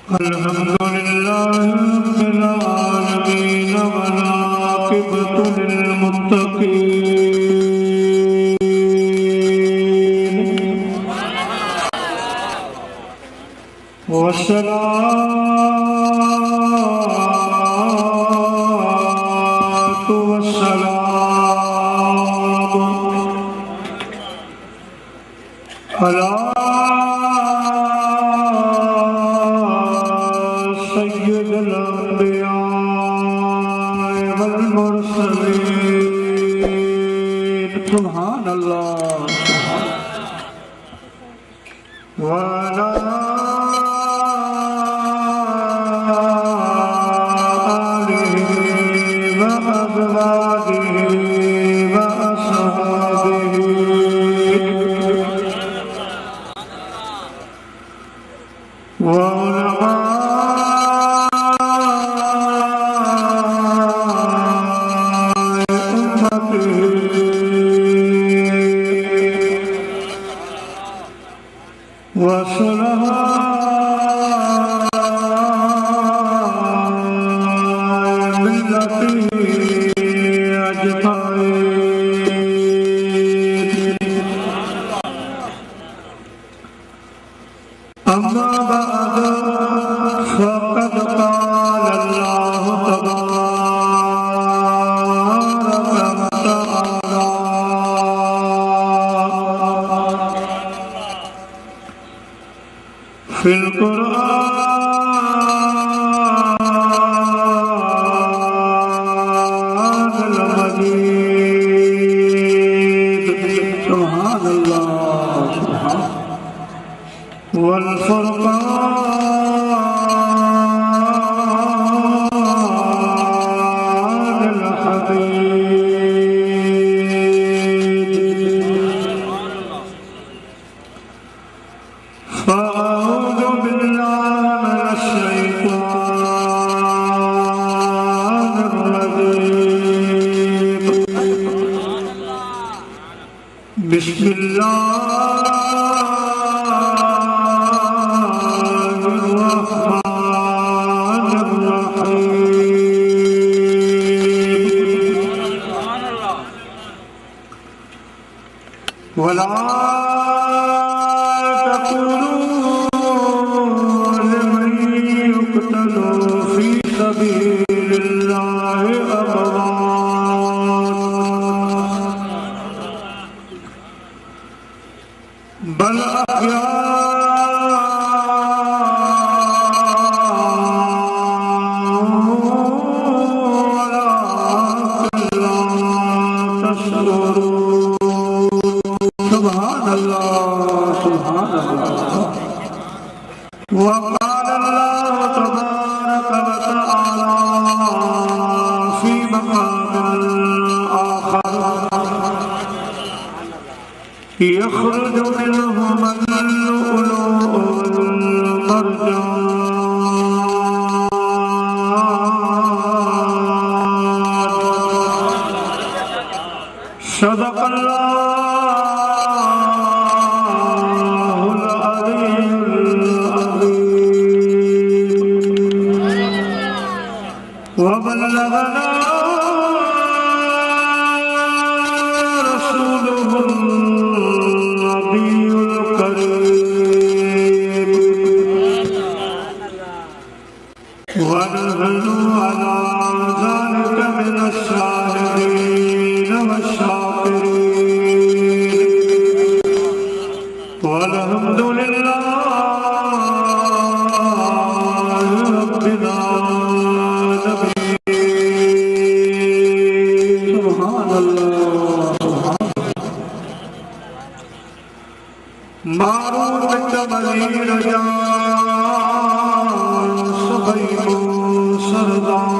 अल्हम्दुलिल्लाह रब्बिल आलमीन वल आक़िबतु लिल मुत्तक़ीन वस्सलातु वस्सलामु अला सय्यिदिल अंबिया वल मुरसलीन। सुभान अल्लाह व अला आलिहि व अज़वाजिहि व अस्हाबिहि व अम्मा बाद फ़क़द क़ाल अल्लाहु तबारक व तआला फ़िल क़ुरआनिल मजीद। सुभान अल्लाह वल फ़ुरक़ानिल हमीद। फ़अऊज़ु बिल्लाहि मिनश शैतानिर रजीम। वला तक़ूलू लिमन युक़तलू फ़ी सबीलिल्लाहि अमवात बल अहयाउ वलाकिन ला तशऊरून। सुभान अल्लाह सुभान अल्लाह। वक़ाल अल्लाहु तबारक व तआला फ़ी मक़ामिल आख़र यख़रुजु मिन्हुमल लुअलुअु वल मरजान। सदक़ल्लाहुल अलीयुल अज़ीम व बल्लगना रसूलुहुन नबियुल करीम व नहनु अला ज़ालिका मिनश शाहिदीन वश्शाकिरीन वल्हम्दुलिल्लाहि रब्बिल आलमीन। सुभान अल्लाह। मारूफ तबलीग जान सुबैबो सरदार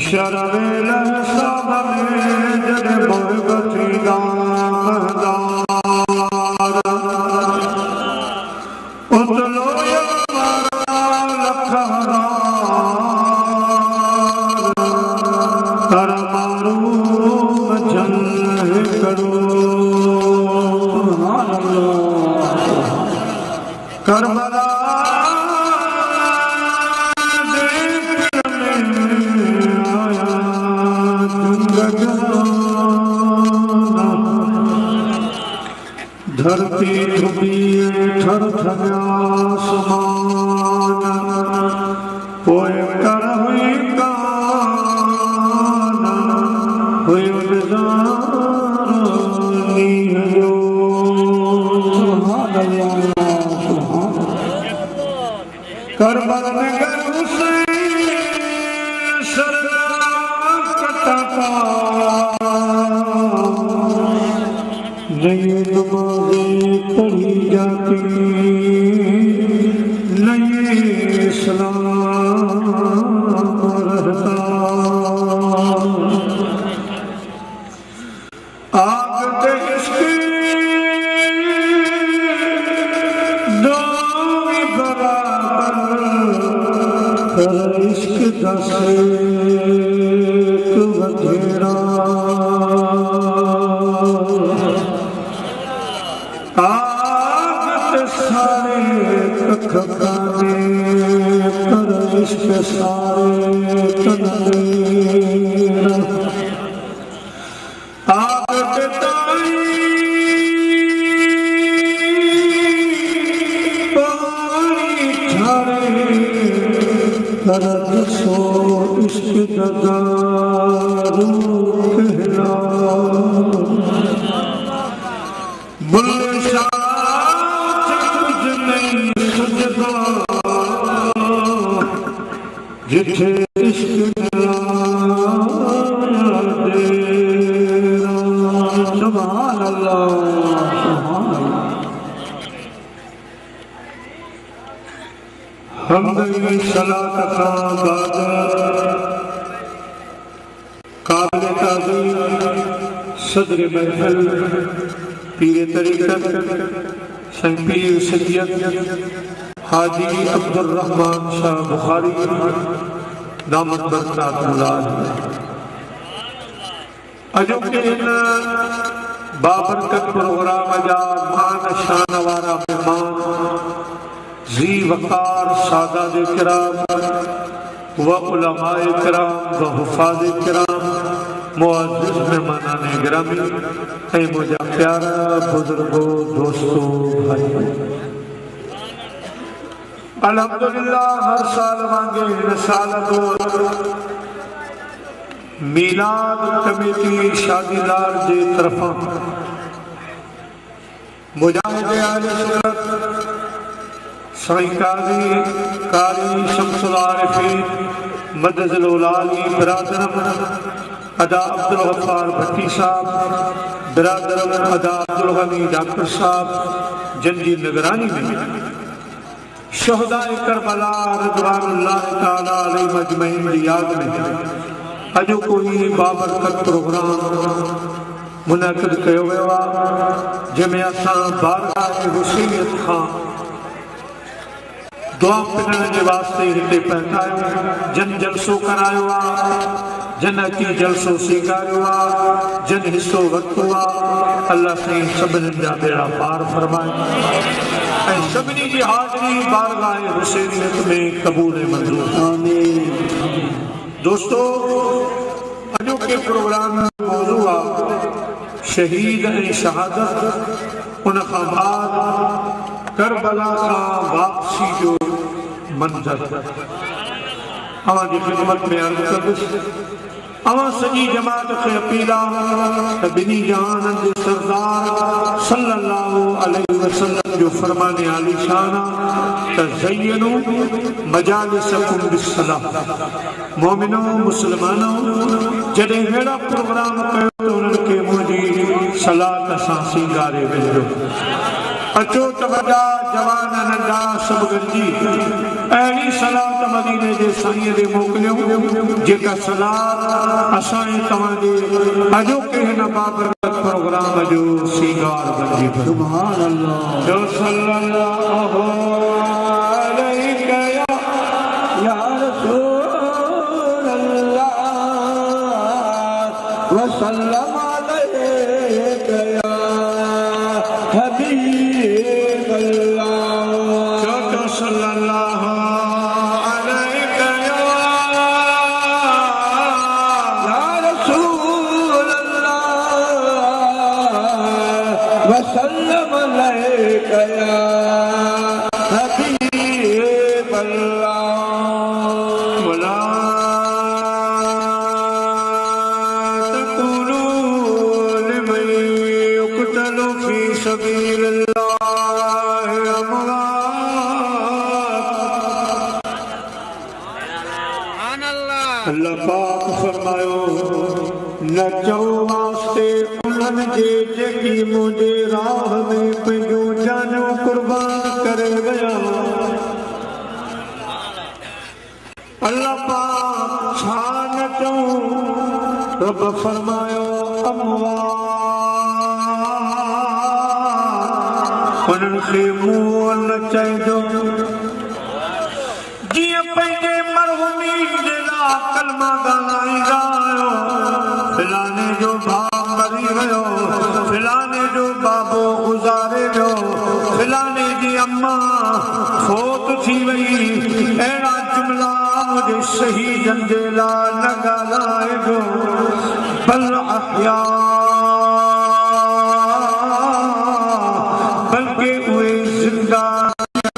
शरवे लहसाब में जद मोहब्बती दामदार उतलो या लखहरार कर मारूफ जन करो। सुभान अल्लाह। करबला धरती धुबिए थर थम्यासमान पोए कर हुई कान हुई उजानी हो करबल नगर हुसैन शर्म कटा नहीं नमाज़ें पढ़ी जाती नहीं इस्लाम रहता आग के इसके दाम बराबर इश्क दसे बथेरा सारे कखगाने पर इश्क सारे तनवीर आग ताई पानी ठारे कर सो इश्क दगारू कहला बुल्ले जिथे इश्क सुभान अल्लाह हमदे सलात का बाद काबिल ताज़ीम सदर महफिल पीर तरीक़त शंपीर सैयद हाजी अब्दुल रहमान शाह बुखारी दामत बरकातुल्लाह अजो के इन बाबरकत प्रोग्राम जा मान शान वारा मेहमान जी वकार सादात किराम व उलमाए किराम व हुफाज किराम मुअज़्ज़िज़ मेहमानान गिरामी ऐ मुझा प्यारा बुजुर्गो दोस्तों भाई अल्हम्दुलिल्लाह हर साल वांगे हिन साल तो मीलाद कमेटी शादीदार जे तरफा मुजाहिद आले सुन्नत साईं कारी शम्सुल आरिफीन मददुल उलाली बिरादरम अदा अब्दुल गफ्फार भट्टी साहब बिरादरम अदा अब्दुल गनी डॉक्टर साहब जिनकी निगरानी में शहदाए करबला रिज़वानुल्लाह ताला अलैहि मजमईन की याद में अजो कोई बाबरकत प्रोग्राम मुनक़िद किया गया जैमें असां बारगाह हुसैनियत खां दुआ पिनण के वास्ते हिते पहुंचायो जन जलसो करायो जन अची जलसो स्वीकारियो जन हिस्सो वरितो अल्लाह साईं सभिनी जा बेड़ा पार फरमाए ऐं सभिनी जी हाज़िरी बारगाह हुसैनियत में क़बूल मंज़ूर आमीन। दोस्तों अॼु के प्रोग्राम मौजू शहीद ऐं शहादत उन खां बाद करबला खां वापसी जो मंज़र अवां जी ख़िदमत में अर्ज़ कंदुसि अवां सॼी जमात खे अपील आहे त ॿिन्ही जहाननि जे सरदार सल्लल्लाहु अलैहि वसल्लम जो फरमान आली शान त ज़य्यनू मजालिसकुम बिस्सलाह मोमिनो मुसलमानो जॾहिं अहिड़ा प्रोग्राम कयो त उन्हनि खे मुंहिंजी सलात सां सींगारे वेंदो अचो त वॾा जवान नंढा सभु गॾिजी अहिड़ी सलात मदीने जे साईं ॾे मोकिलियो जेका सलात असांजे तव्हांजे अॼोके हिन बाबरकत प्रोग्राम जो सींगार बणिजी पई। सुभान अल्लाह सल्लल्लाहु अलैहि या रसूल अल्लाह व सल्लम अलैहि या हबीब अल्लाह सल्लल्लाहु अलैहि या रसूल अल्लाह वसल्लम अलैका या हबीब अल्लाह वला तकुलू लिमन युक़तलु फी सबीलिल्लाह अल्लाह पाक फरमायो न चओ वास्ते उन्हनि जे जेकी मुंहिंजे राह में पंहिंजो जानू कुर्बान करे विया अल्लाह पाक छा न चऊं रब फरमायो अमवात उन्हनि खे मुंहुं न चइजो जीअं पंहिंजे मरहुमी जे लाइ कलमा ॻाल्हाईंदा आहियो फिलाने जो भाउ मरी वियो फिलाने जो बाबो गुज़ारे वियो फिलाने जी अम्मा फोत थी वई अहिड़ा जुमिला मुंहिंजे शहीदनि जे लाइ न ॻाल्हाइजो बल अहया बल्कि उहे ज़िंदा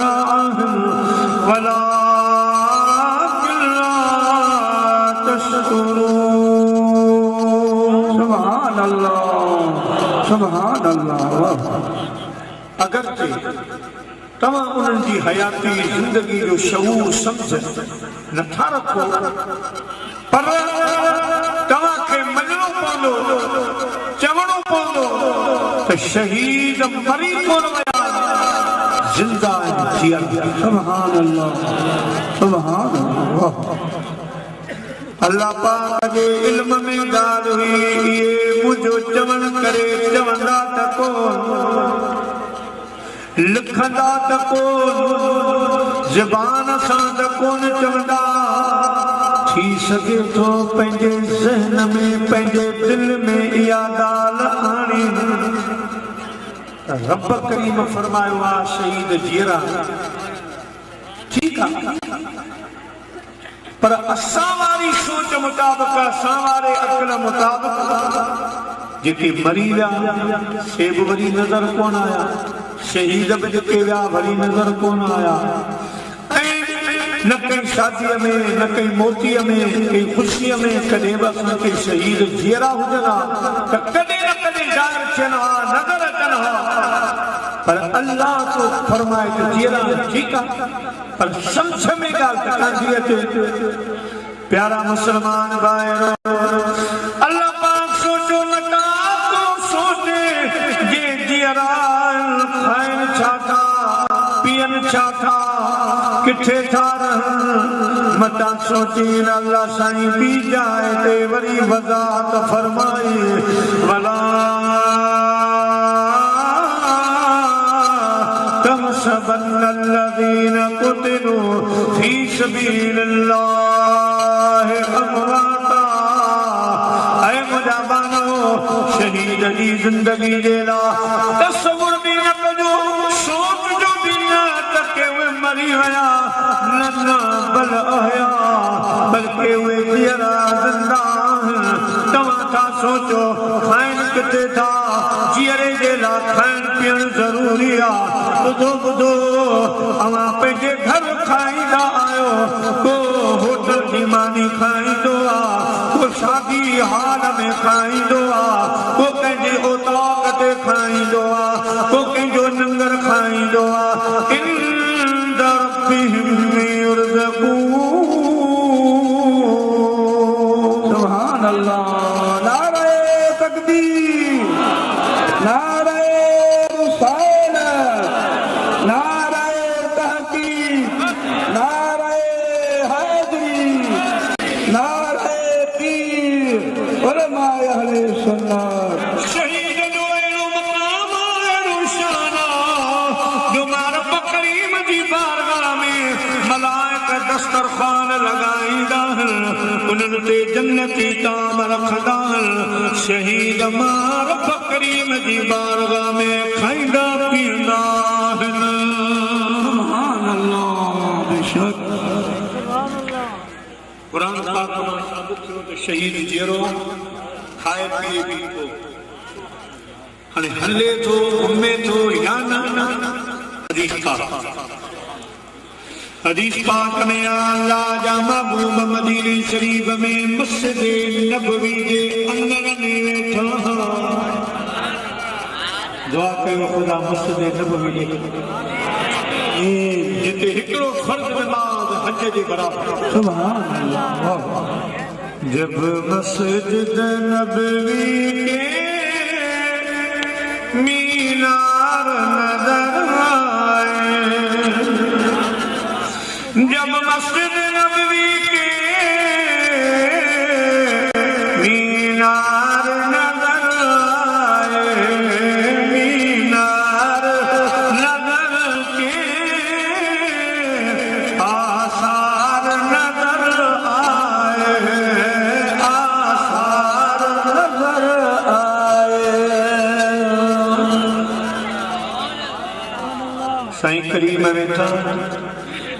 आहिनि वला सुभान अल्लाह अगरचे तव्हां उन्हनि जी हयाती ज़िंदगी जो शऊर सम्झ नथा रखो पर तव्हांखे मञणो पवंदो चवणो पवंदो त शहीद मरी कोन विया ज़िंदा आहिनि सुभान अल्लाह सुभान अल्लाह अल्लाह पाक जे इल्म में ॻाल्हि हुई इहे मुंहिंजो चवण करे चवंदा त कोन लिखंदा त कोन ज़बान सां त कोन चवंदा थी सघे थो पंहिंजे ज़हन में पंहिंजे दिल में इहा ॻाल्हि आणी रब करीम फरमायो आहे शहीद जीअरा ठीकु आहे पर असां वारी सोच मुताबिक़ असां वारे अक़ल मुताबिक़ जेके मरी विया से बि वरी नज़र कोन आया शहीद बि जेके विया वरी नज़र कोन आया न कहीं शादीअ में न कहीं मोतीअ में कहीं ख़ुशीअ में कॾहिं बि असांखे शहीद जीअरा हुजनि हा त कॾहिं न कॾहिं ज़ाहिर थियनि हा नज़र अचनि हा पर अल्लाह तो फरमाए त जीअरा ठीकु आहे पर समझ में ॻाल्हि कान्हे अचे प्यारा मुसलमान भाइरो अल्लाह पाक सोचो लॻा तो सोचे जे जीअरा खाइनि छा था पीअनि छा था किथे था रहनि मता सोची अल्लाह साईं बि जाए ते वरी वज़ाहत फरमाई वला तहसबन्न الذين قتلوا في سبيل الله अमवाता ऐ मुंहिंजा बानो शहीद जी ज़िंदगी जे लाइ तसवुर बि न कजो सोच जो बि न त के उहे मरी विया न न बल अहया बल्कि उहे जीअरा ज़िंदा आहिनि तव्हां था सोचो खाइनि किथे था जीअरे जे लाइ खाइणु पीअणु ज़रूरी आहे ॿुधो ॿुधो अवां पंहिंजे घर खाईंदा आहियो को होटल जी मानी खाईंदो आहे को शादी हाल में खाईंदो आहे को कंहिंजे औताक ते खाईंदो आहे को कंहिंजो लंगर खाईंदो आहे इंद रब्बिहिम युरज़क़ून सुभान अल्लाह नारे तकबीर नारे शहीद जो अहिड़ो मक़ाम अहिड़ो शान जो रब करीम जी बारगाह में मलाइक दस्तरख़्वान लॻाईंदा आहिनि उन्हनि ते जन्नती ताम रखंदा आहिनि शहीद रब करीम जी बारगाह में खाईंदा पीअंदा आहिनि सुभान अल्लाह कुरान पाक में साबित थियो तो शहीद जेरो खाए पिए भी तो हने हले तो घूमे तो या ना हदीस पाक में अल्लाह जा महबूब मदीने शरीफ में मस्जिद नबवी के अंदर में बैठा दुआ कयो खुदा मस्जिद नबवी के जिते हिकड़ो फर्ज नमाज हज जे बराबर सुभान अल्लाह जब मस्जिद नबवी के मीनार नजर आए जब मस्जिद नबवी के मीनार नजर आए मीनार नजर के आसार नजर आए आसार नजर आए साईं करीम वेठा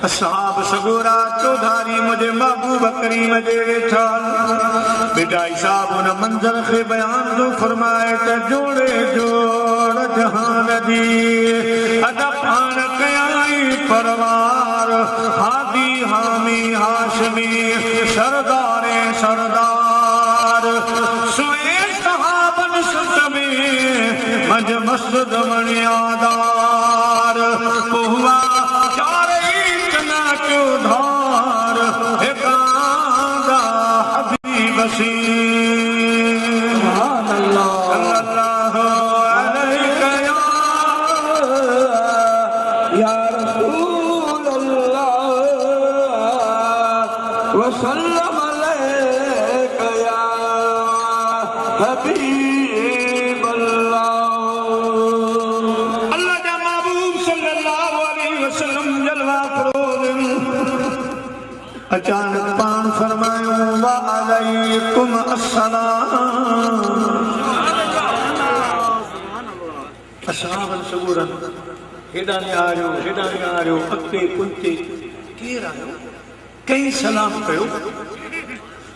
असहाब सगोरा चौधारी मुझे महबूब करीम दे वेठा बेटा साहब उन मंजर के बयान जो फरमाए त जोड़े जोड़ जहान दी अदब आन कयाई परवार हादी हामी हाशमी सरदारे सरदार सुए सहाबन सुतमे मज मस्जिद मनियादार हुआ धार एकादा हबीब सी सुभान अल्लाह सल्लल्लाहु अलैहि या रसूल अल्लाह व सल्लम अलैका या हबीब अल्लाह अल्लाह का महबूब सल्लल्लाहु अलैहि वसल्लम जलवा अचानक पान फरमायो व अलैकुम अस्सलाम असहाबन सगुरन हेडा ने आयो अक्ते कुंते केर आयो कई सलाम कयो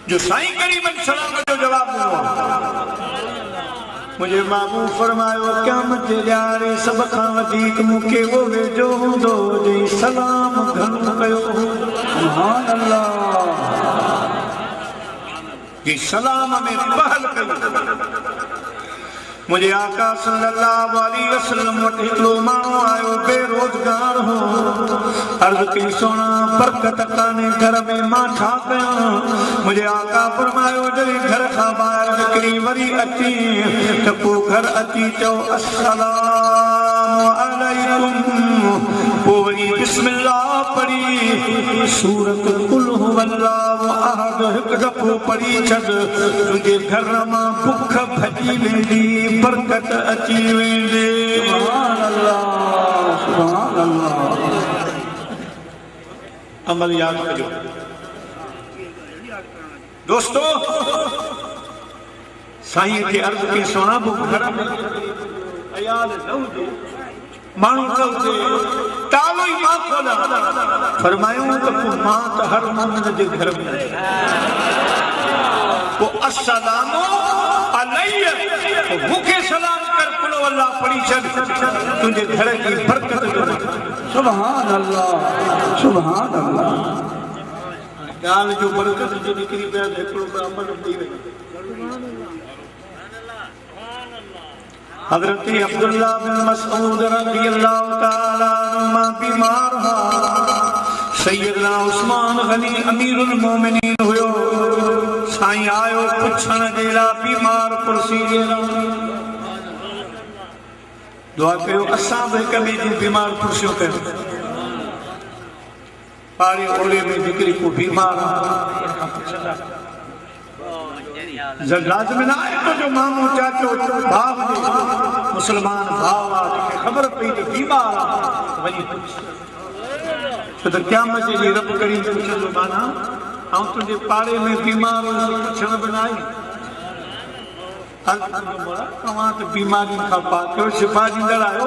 जो साईं करीमन सलाम जो जवाब ॾिनो मुझे महबूब फरमायो क़यामत जे ॾियारे सब खां वधीक मूंखे वो वेझो हूंदो जे सलाम घणो कयो सुभान अल्लाह ये सलाम में पहल कयो मुझे आका सल्लल्लाहु अलैहि वसल्लम वटि हिकिड़ो माण्हू आयो बेरोजगार हो अर्ज़ कई सोना बरकत कान्हे घर में मां छा कयां मुझे आका फरमायो जॾहिं घर खां ॿाहिरि निकिरी वरी अची त पोइ घर अची चओ अस्सलामु अलैकुम पोइ वरी बिस्मिल्लाह पढ़ी सूरत कुल हुवल्लाहु अहद हिकु दफ़ो पढ़ी छॾ तुंहिंजे घर मां बुख भॼी वेंदी बरकत अची वेंदे सुभान अल्लाह अमल याद कजो दोस्तों साईं के अर्ज के सोना वो घर में अयाल न हुजे माण्हू चवजे तालो ई मां खोला फरमायूं त पोइ मां त हर मोमिन जे घर में पोइ अस्सलामु अलैया मूंखे सलाम कर कुल अल्लाह पढ़ी छॾ तुंहिंजे घर जी बरकत सुभान अल्लाह सुभान अल्लाह ॻाल्हि जो बरकत जो निकिरी पिया हिकिड़ो अमल थी वई हज़रत अब्दुल्लाह बिन मसऊद रज़ियल्लाहु ताला अन्हु बीमार हा सैयदना उस्मान गनी अमीरुल मोमिनीन हुयो साईं आयो पुछण जे लाइ बीमार कुर्सी जे दुआ कयो असां बि हिक ॿिए जूं बीमार कुर्सियूं कयूं पाड़े ओड़े में जेकॾहिं को बीमार लाज़मी न आहे तो जो मामू चाचो भाउ मुसलमान भाउ आहे ख़बर पई त बीमार आहे वञी छो त क़यामत जी रब करीम पुछंदो माना ऐं तुंहिंजे पाड़े में बीमार पुछण बि न आई तव्हां त बीमारियुनि खां पाक कयो शिफ़ा ॾींदड़ आहियो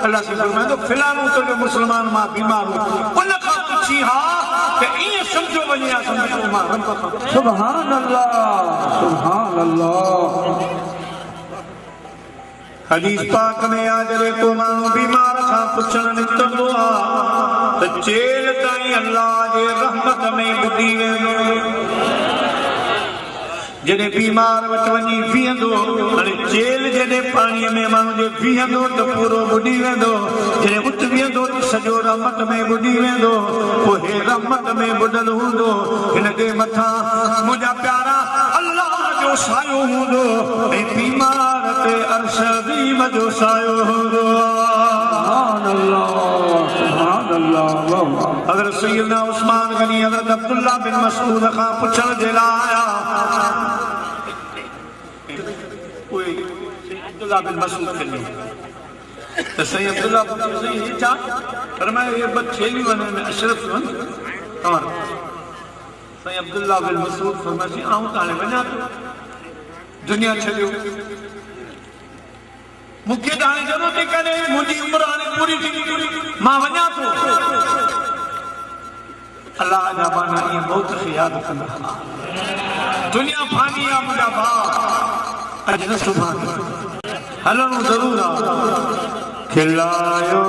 अल्लाह से फरमाईंदो फिलहाल तुंहिंजो मुसलमान मां बीमार हो उन खां पुछी हा त ईअं समझो वञे या समझो मां रब खां सुभान अल्लाह हदीस पाक में आ जॾहिं को माण्हू बीमार खां पुछण निकिरंदो आहे त चेल ताईं अल्लाह जे रहमत में ॿुधी वेंदो जॾहिं बीमार वटि वञी बीहंदो हाणे चेल जॾहिं पाणीअ में माण्हू जे बीहंदो त पूरो ॿुॾी वेंदो जॾहिं उठ बीहंदो त सॼो रहमत में ॿुॾी वेंदो पोइ हे रहमत में ॿुॾल हूंदो हिन जे मथां मुंहिंजा प्यारा अल्लाह जो सायो हूंदो ऐं बीमार ते अर्श अज़ीम जो सायो हूंदो हज़रत सैयदना उस्मान गनी हज़रत अब्दुल्ला बिन मसऊद खां पुछण जे लाइ आया अब्दुल्ला बिन मसऊद खे त साईं अब्दुल्ला साईं हे छा फरमायो हे ॿ थेलियूं आहिनि अशरफ आहिनि तव्हां साईं अब्दुल्ला बिन मसऊद फरमायो आऊं त हाणे वञा थो दुनिया छॾियो मूंखे त हाणे ज़रूरत थी करे मुंहिंजी उमिरि हाणे पूरी थी मां वञा थो अलाह जा बाना ईअं मौत खे यादि कंदा दुनिया फानी आहे मुंहिंजा भाउ अॼु न सुभाणे हलणो ज़रूर आहे खिलायो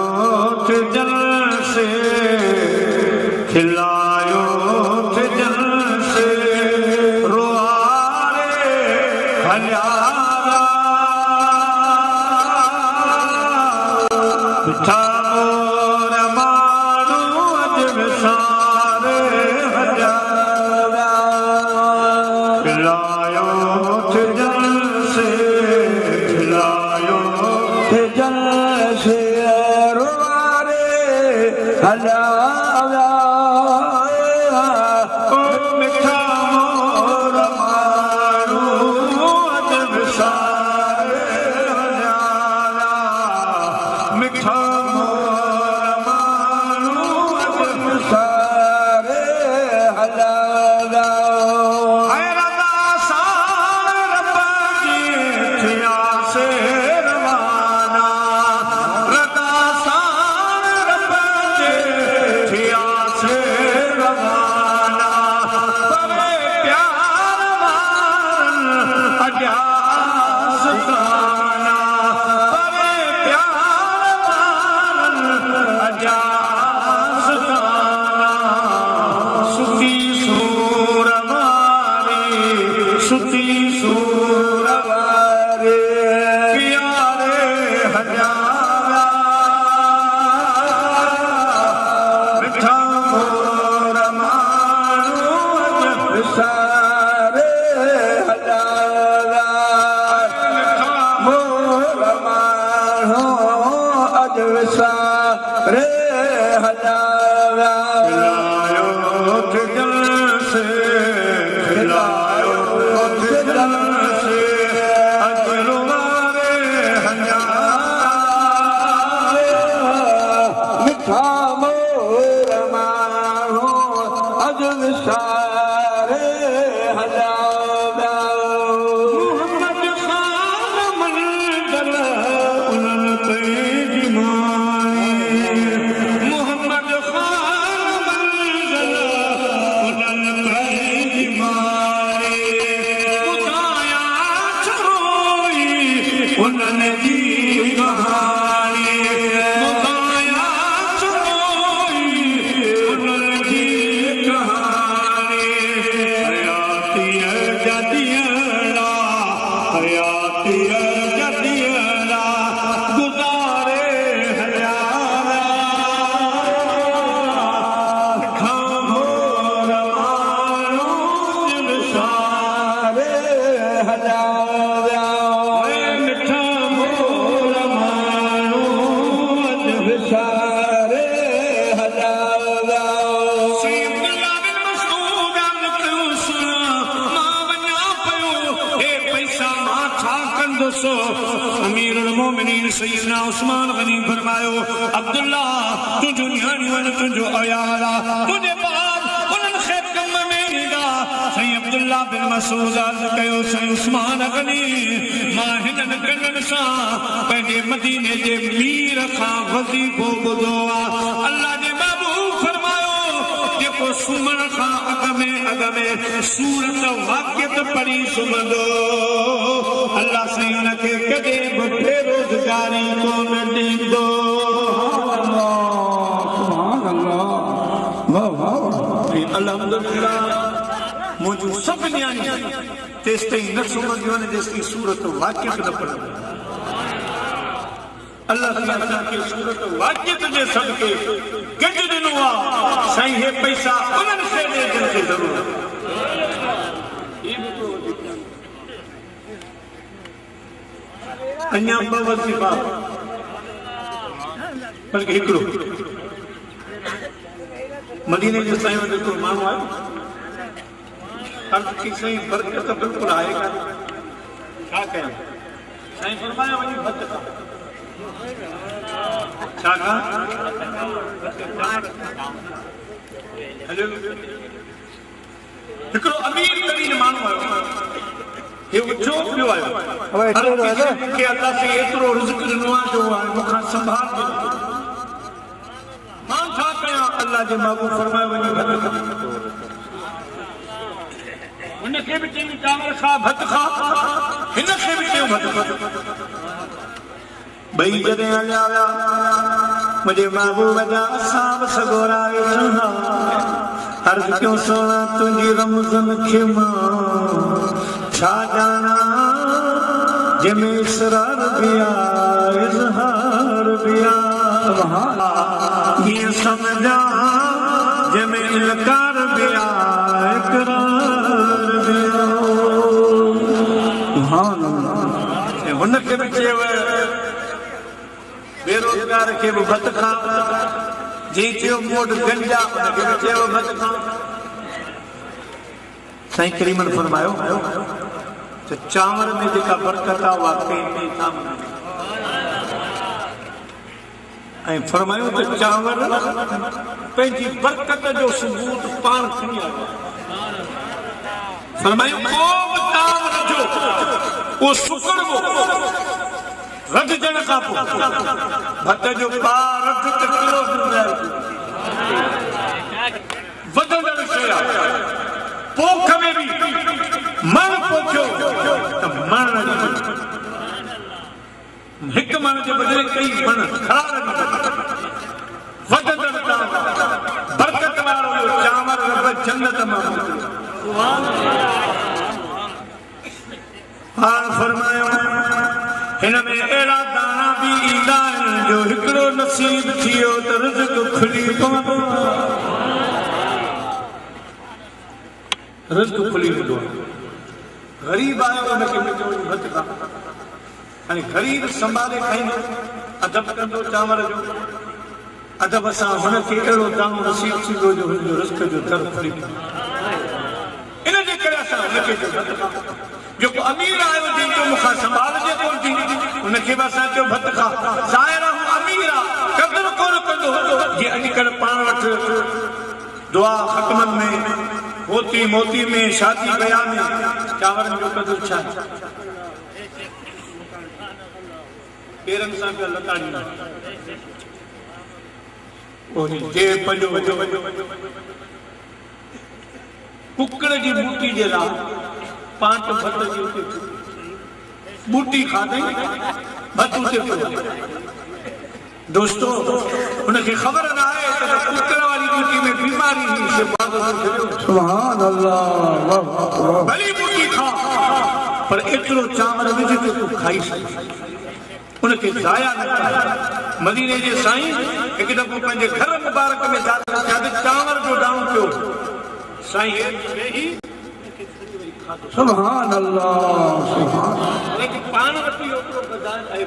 थे जल से खिलायो थे जल से रोआरे हल्यारा बिठा मोर माण्हू अॼु विसारे हल्यारा खिलायो थे जल से खिलायो थे जल से रोआरे हल्यारा ओ मिठा मोर माण्हू अॼु विसारे हल्यारा मिठा मोर माण्हू अॼु विसारे हल्यारा सैयदना उस्मान गनी फरमायो अब्दुल्ला तुझो न्याणियूं तुझो अयाला तुझे बाप उन्हनि खे कम में ईंदा सही अब्दुल्ला बिन मसूद अर्ज़ कयो सही उस्मान गनी मां हिननि कननि सां पंहिंजे मदीने जे मीर खां वज़ीफ़ो ॿुधो आहे अल्लाह जे महबूब फरमायो जेको सुमण खां अग में सूरत वाक़ियत पढ़ी सुम्हंदो अल्लाह साईं हुनखे कॾहिं बि बेरोज़गारी कोन ॾींदो। अल्हम्दुलिल्लाह मुंहिंजूं सभु नियाणियूं तेसिताईं न सुम्हंदियूं आहिनि जेसिताईं सूरत वाक़ियत न पढ़ंदियूं। अल्लाह साईं असांखे सूरत वाक़ियत जे सदके गॾु ॾिनो आहे। साईं हे पैसा उन्हनि शइ ॾे जिन खे ज़रूरत अञा ॿ वज़ीफ़ा बल्कि हिकिड़ो मदीने जे साईं वटि हिकिड़ो माण्हू आयो अर्ज़ की साईं बरकत बिल्कुलु आहे छा कयां? साईं फरमाया वञी भत खां। छा खां? हिकिड़ो अमीर तरीन माण्हू आयो हे उचो पियो आयो मूंखे अल्लाह साईं एतिरो रिज़्क़ ॾिनो आहे जो मूंखां संभाल मां छा कयां? अल्लाह जे महबूब फरमायो वञी भत खां। हुनखे बि चयूं चांवर खा भत खा, हिनखे बि चयूं भत खा। ॿई जॾहिं हलिया विया मुंहिंजे महबूब जा असां बि सगोरा वेठा अर्ज़ कयूं सोना तुंहिंजी रमज़न खे मां छा ॼाणा जंहिंमें इसरार बि आहे इज़हार बि आहे कीअं सम्झा जंहिंमें इनकार बि आहे इक़रार बि आहे। हुनखे बि चयव बेरोज़गार खे बि भत खा। जी चयो मूं वटि गंजा हुनखे बि चयो भत खा। साईं करीमन फरमायो त चांवर में जेका बरकत आहे उहा कंहिं में कान ऐं फरमायो त चांवर पंहिंजी बरकत जो सबूत पाण खणी आयो। फरमायो को बि चांवर जो उहो सुकड़ो रधजण खां पोइ भत जो पार रध त किलो वधंदड़ शइ आहे। पोख में बि मण पोखियो त मण हिकु मण जे बदिले कई मण खरार वधंदड़ बरकत वारो इहो चांवर रब जन्नत मां हाणे फरमायो हिन में अहिड़ा दाना बि ईंदा आहिनि जो हिकिड़ो नसीब थियो त रिज़्क़ खुली पवंदो रिज़्क़ खुली वेंदो आहे। ग़रीब आयो हुनखे बि चयो भत खा। हाणे ग़रीब संभाले खाईंदो अदब कंदो चांवर जो अदब सां हुनखे अहिड़ो दानो नसीब थींदो जो हुनजो रिज़्क़ जो दर खुली इन जे करे असां हुनखे भत खा। जेको अमीर आयो जंहिंजो मूंखां संभालजे कोन थी हुनखे बि असां चयो भत खा। ज़ाहिर आहे हू अमीर आहे क़दुरु कोन कंदो जीअं अॼुकल्ह पाण वटि दुआ ख़तमनि में मोती मोती में शादी कया में चांवरनि जो क़दुरु छा पेरनि सां पिया लताड़ींदा कुकड़ जी बूटी जे लाइ पांच भत जी उते बूटी खाधई भत उते दोस्तों उनखे ख़बर न आहे त कुकड़ वारी बूटी में बीमारी हुई से सुभान अल्लाह भली बूटी खा पर एतिरो चांवर विझ के तूं खाई सघे उनखे ज़ाया न कर। मदीने जे साईं हिकु दफ़ो पंहिंजे घर मुबारक में चांवर जो दाणो पियो साईं सुभान अल्लाह लेकिन पाण वटि ओतिरो बज़ार आहे।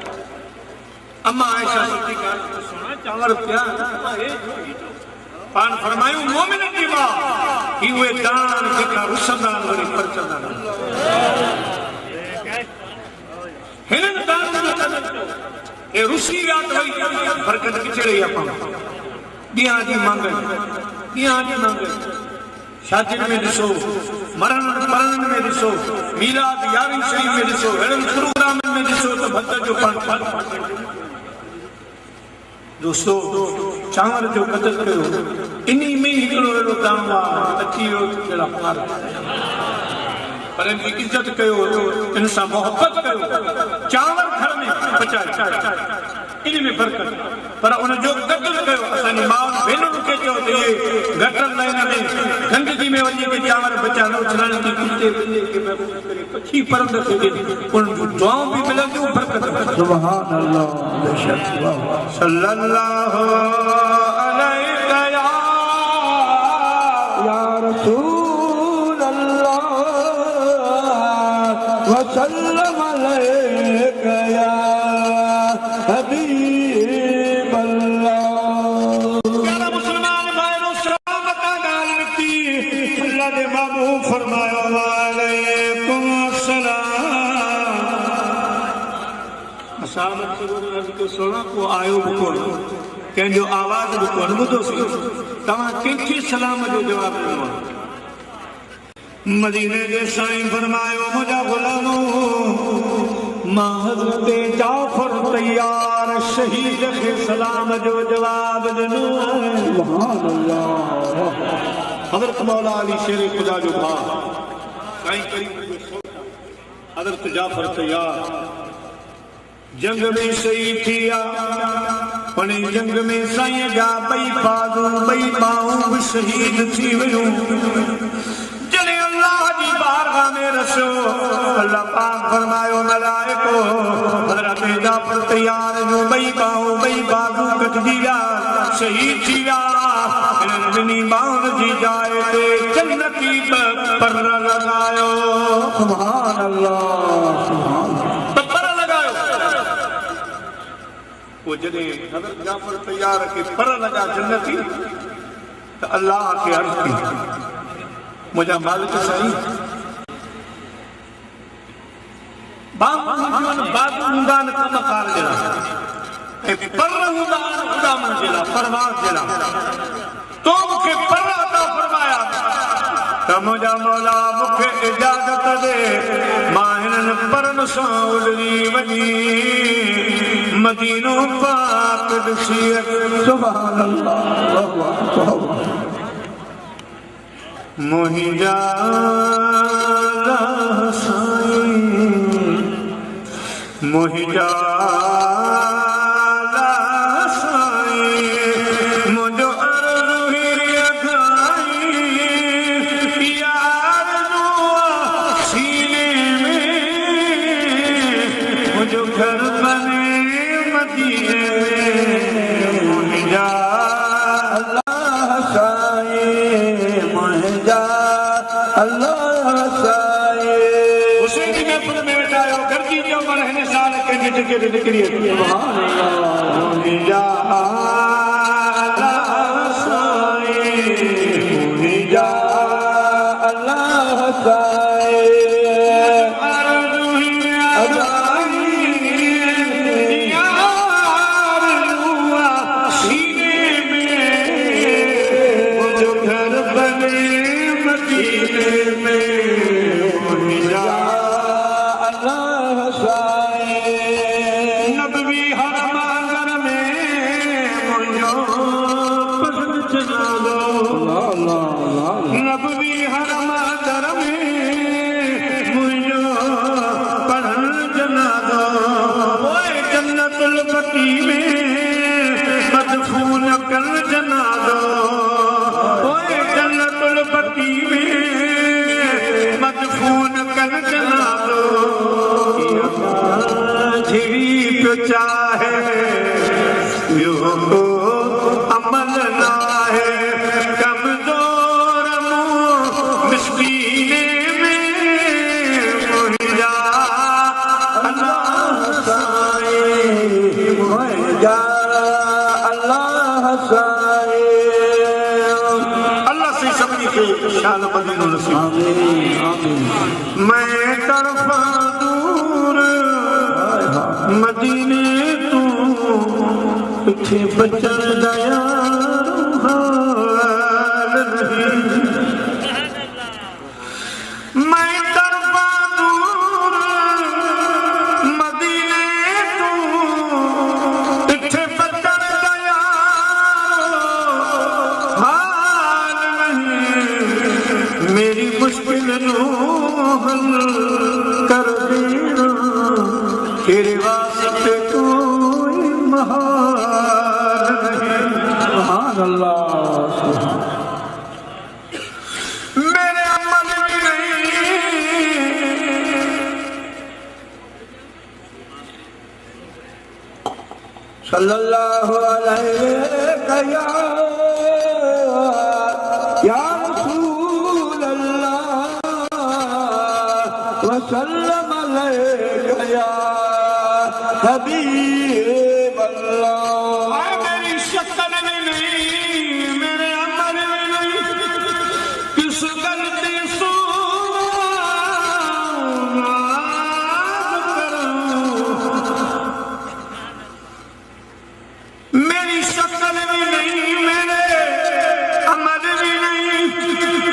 अम्मा आयशा सिद्दीक़ा सुना चांवर पिया पाण फरमायूं मोमिन जी मां ही उहे दाण जेका रुसंदा वरी परचंदा हिननि दाण ए रुसी रात वई बरकत किचड़े अपन ॾींहं जी मंगल ॾींहं जी मंगल शादियुनि में ॾिसो मरण परणनि में ॾिसो मीराद यारहीं शरीफ़ में ॾिसो अहिड़नि प्रोग्रामनि में ॾिसो त भत जो पाण दोस्तों चांवर जो कतल कयो इन्हीं में हिकिड़ो अहिड़ो दाणो आहे अची वियो कहिड़ा पार पर इनकी इज्जत कयो इन सां मोहब्बत कयो चांवर घर में पचाए इन में फर्क पर उन जो कतल कयो असांजी माउनि भेनरुनि खे चयो त इहे गटर लाइन में गंदगी में वञी करे चांवर बचा न उछलण की कुत्ते के पखी परंद खे उन जूं दुआऊं बि मिलंदियूं बरकत सुभान अल्लाह बेशक सल्लल्लाहु अलैहि या रसूल अल्लाह व सल्लम अलैका या हबीब अल्लाह। प्यारा मुसलमान भाइयों सलाम का गाल रखी अल्लाह ने बाबू फरमाया वालेकुम अस्सलाम। असामत को सुना को आयो कोन कंहिंजो आवाज़ बि कोन ॿुधोसीं तव्हां कंहिंखे सलाम जो जवाब ॾिनो मदीने जे साईं फरमायो मुंहिंजा गुलामो मां हज़रत जाफर तैयार शहीद खे सलाम जो जवाब ॾिनो सुभान अल्लाह। हज़रत मौला अली शेर खुदा जो भाउ साईं करीम हज़रत जाफर तैयार जंग में शहीद थिया उन जंग में साईं जा ॿई बाज़ू ॿई ॿाहूं बि शहीद थी वियूं जॾहिं अल्लाह जी बारगाह में रसियो अल्लाह पाक फरमायो मलाइको हज़रत जाफर तैयार जूं ॿई ॿाहूं ॿई बाज़ू कटजी विया शहीद थी विया इन्हनि ॿिन्ही ॿाहुनि जी जाइ ते जन्नती पर लॻायो सुभान अल्लाह सुभान वो जॾहिं हज़रत जाफर तैयार के पर लॻा जन्नती त अल्लाह खे अर्ज़ कई मुंहिंजा मालिक साईं बाज़ू हूंदा आहिनि कमकार जहिड़ा ऐं पर हूंदा आहिनि उॾामण जहिड़ा परवाज़ जहिड़ा तो मूंखे पर अता फरमाया त मुंहिंजा मौला मूंखे इजाज़त ॾे मां हिननि परनि सां उॾरी वञी मदीनो पाक ॾिसी सुभान अल्लाह मुंहिंजा साईं मुंहिंजा साईं मुंहिंजो अर्ज़ु हिरिया खाई यार सीने में मुंहिंजो घर बने मुंहिंजा अल्लाह साईं मुंहिंजा अल्लाह साईं हुसैन जी महफ़िल में वेठा आहियो गरजी जो पर हिन साल कंहिंजी जॻह ते निकिरी सुभान अल्लाह मुंहिंजा अल्लाह साईं मुंहिंजा अल्लाह साईं चाहे यो अमल ना है कमजोर मिस्कीने में मुहिजा अल्लाह साईं मुहिजा अल्लाह साईं अल्लाह से सभी के शान मदीनो नसीब आमीन मैं तरफा दूर मदीने तू पिछे बचन दया मैं तरफा दूर मदीने तू पिछे बचन दया मुहल कर देना, तेरे वास्ते कोई महाल नहीं। सुभान अल्लाह। मेरे अमल भी नहीं, सल्लल्लाहु अलैहि या रसूल अल्लाह वसल्लम अलैका या हबीब अल्लाह। मेरी शक्ल में नहीं, मेरे अमल में नहीं, किस गलती सो मेरी शक्ल भी नहीं, मेरे अमल भी नहीं,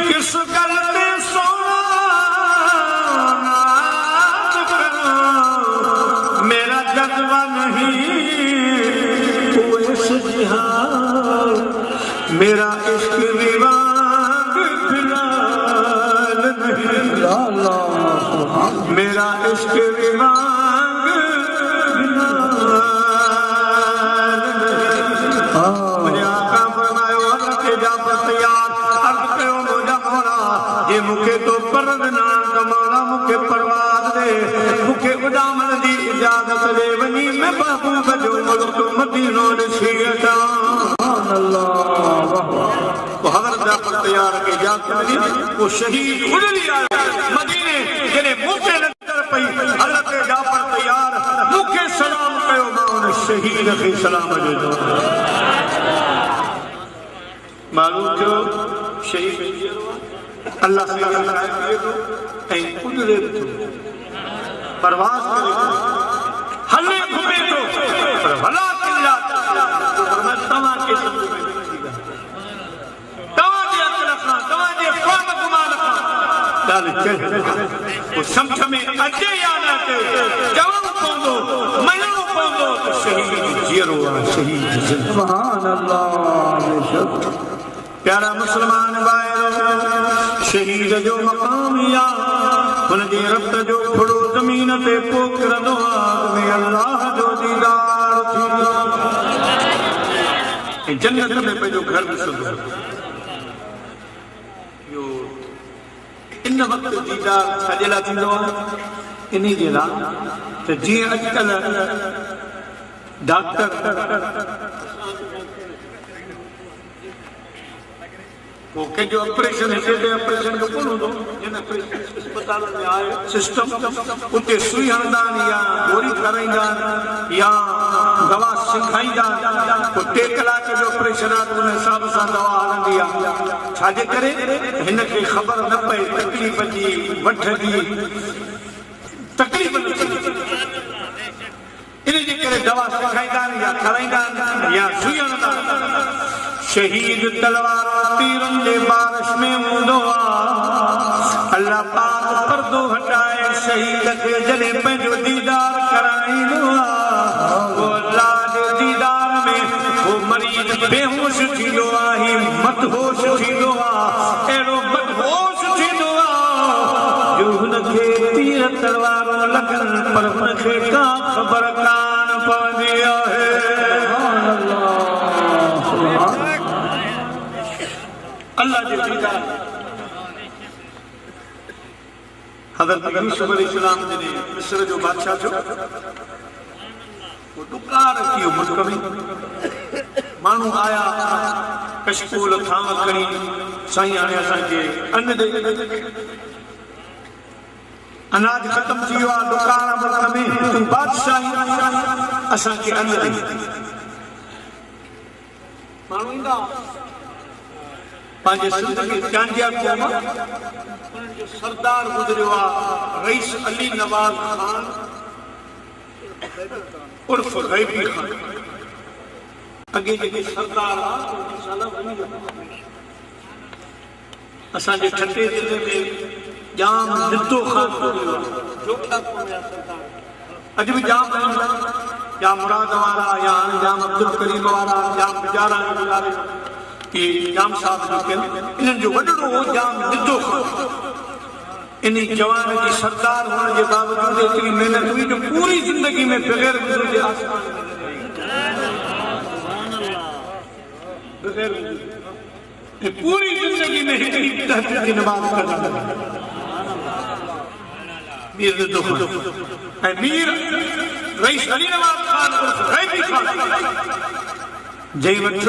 किस गलती सोना मेरा जज्बा नहीं, मेरा इश्क विवाद फिलहाल नहीं, मेरा इश्क विवाद मुझे आका फरमायो के जा तैयार अर्ज कयो मुझा होना ये मुखे तो परद ना कमाना मुखे परवाद दे मुखे उदामन दी इजाजत दे वनी मैं बाबू बजो मुल्क मदीनो नसीहता। वो हज़रत जाफर तैयार के जाते वो शहीद उजली आया मदीने जने मुझे नजर पई हज़रत जाफर तैयार मुखे सलाम कयो मां शहीद के सलाम दे दो। मालूम जो शहीद अल्लाह से ऐं उजले तो परवास करे हले घूमे तो पर भला किला तो तमा के सब वो समझ में अचे या न अचे जवाब पवंदो महीनो पवंदो तो शहीद जीरो शहीद। सुभान अल्लाह। प्यारा मुसलमान भाइयों शहीद जो मकाम या हुनजे रब्त जो फुड़ो ज़मीन ते पोखरंदो में अल्लाह जो दीदार थींदो ऐं जन्नत में पंहिंजो घर ॾिसंदो। इन वक्त दीदार छाजे लाइ थींदो आहे इन्ही जे लाइ त जीअं अॼुकल्ह डॉक्टर वो कंहिंजो ऑपरेशन हिते ऑपरेशन जो कोन हूंदो जिन अस्पताल में आहे सिस्टम उते सुई हणंदा आहिनि या गोरी खाराईंदा आहिनि या दवा सिखाईंदा पोइ 3 कलाक जो ऑपरेशन आहे उन हिसाब सां दवा हलंदी आहे। छाजे करे हिनखे ख़बर न पए तकलीफ़ जी वठ जी तकलीफ़ इन जे करे दवा सिखाईंदा आहिनि या खाराईंदा आहिनि या सुई हणंदा आहिनि। शहीद तलवार तीरन जे बारिश में हूंदो आहे अल्लाह पाक पर्दो हटाए शहीद खे जॾहिं पंहिंजो दीदार कराईंदो आहे वो अल्लाह जे दीदार में वो मरीज़ बेहोश थींदो आहे मदहोश थींदो आहे अहिड़ो मदहोश थींदो आहे जो हुनखे तीर तलवारूं लॻनि पर हुनखे का ख़बर कान पवंदी आहे। अल्लाह जे दीदार हज़रत यूसुफ अलैहिस्सलाम ने मिस्र जो बादशाह जो वो डुकार कियो मुल्क में माण्हू आया कशकोल थाम खणी साईं हाणे असांखे अन्न ॾे अनाज ख़तम थी वियो आहे डुकार मुल्क में बादशाही असांखे अन्न ॾे माण्हू ईंदा पंहिंजे सिंध में चांडिया क़ौम जो सरदार गुज़रियो आहे रईस अली नवाज़ खान उर्फ गैबी खान अॻे जेके सरदार असांजे ठटे ज़िले में जाम निदो खान गुज़रियो आहे अॼु बि जाम या मुराद वारा या जाम अब्दुल करीम वारा जाम गुज़ारा गुज़ारे कि जाम साहब जो इन्हनि जो वॾड़ो जाम निदो खान इन जवान की सरदार होने के बावजूद इतनी मेहनत हुई जो पूरी जिंदगी में बगैर वुज़ू के आसमान बगैर पूरी जिंदगी में इतनी तहज्जुद की नमाज करना मीर मीर रईस अली नवाज खान रैबी खान जय वठ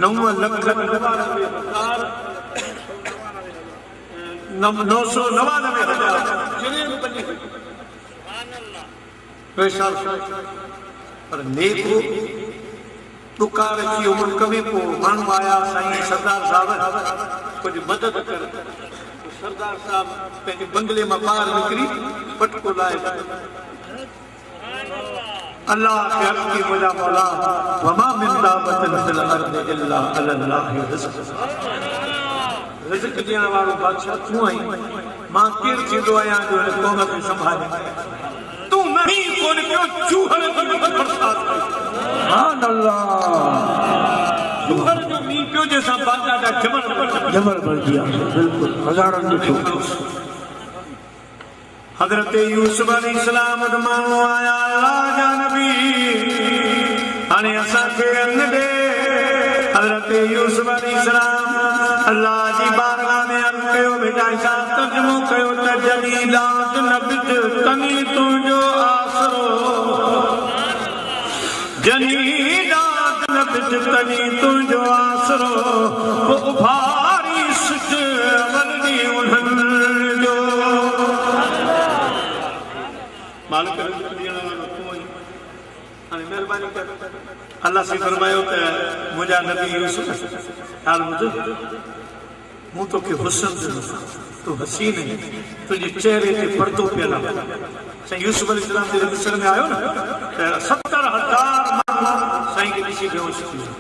9,99,000 पर नेको दुकार की मुल्क में को मानू आया साईं सरदार साहब कुछ मदद कर सरदार साहब पंहिंजे बंगले में बाहर निकरी पटको लाए अल्लाह के अर्ज़ की मुझा मौला वमा मिन दाबतिन फिल अर्ज़ि इल्ला अल्लाह रिज़्क़ुहा रिज़्क़ ॾियण वारो बादशाह तू आई मां केरु थींदो आहियां जो हिन क़ौम खे संभाले तू नहीं कोन पियो चूहर जो बरसात सुभान अल्लाह चूहर जो मींहुं पियो जंहिंसां बागा जा जमल भरजी विया बिल्कुलु हज़ारनि ॾिठो हज़रत यूसुफ अलैहिस्सलाम माण्हू आया अल्लाह जा नबी हाणे असांखे अन्न ॾे हज़रत यूसुफ अलैहिस्सलाम अल्लाह जी बारगाह में अर्ज़ कयो बेटा छा तर्जुमो कयो त जॾहिं लात न बिज तनी तुंहिंजो आसरो जॾहिं लात न बिज तनी तुंहिंजो आसरो पोइ उभारी सिज वलनी उन्हनि जो मालिक रिज़्क़ ॾियण वारो तूं आहीं हाणे महिरबानी कर अल्लाह से फरमायो त मुंहिंजा नबी यूसुफ हाल ॿुध मूं तोखे हुस्न ॾिनो तूं हसीन आहीं तुंहिंजे चेहरे ते पर्दो पियल आहे साईं यूसुफ अलैहिस्सलाम जॾहिं मिस्र में आयो न त 70,000 माण्हू साईं खे ॾिसी बेहोश थी विया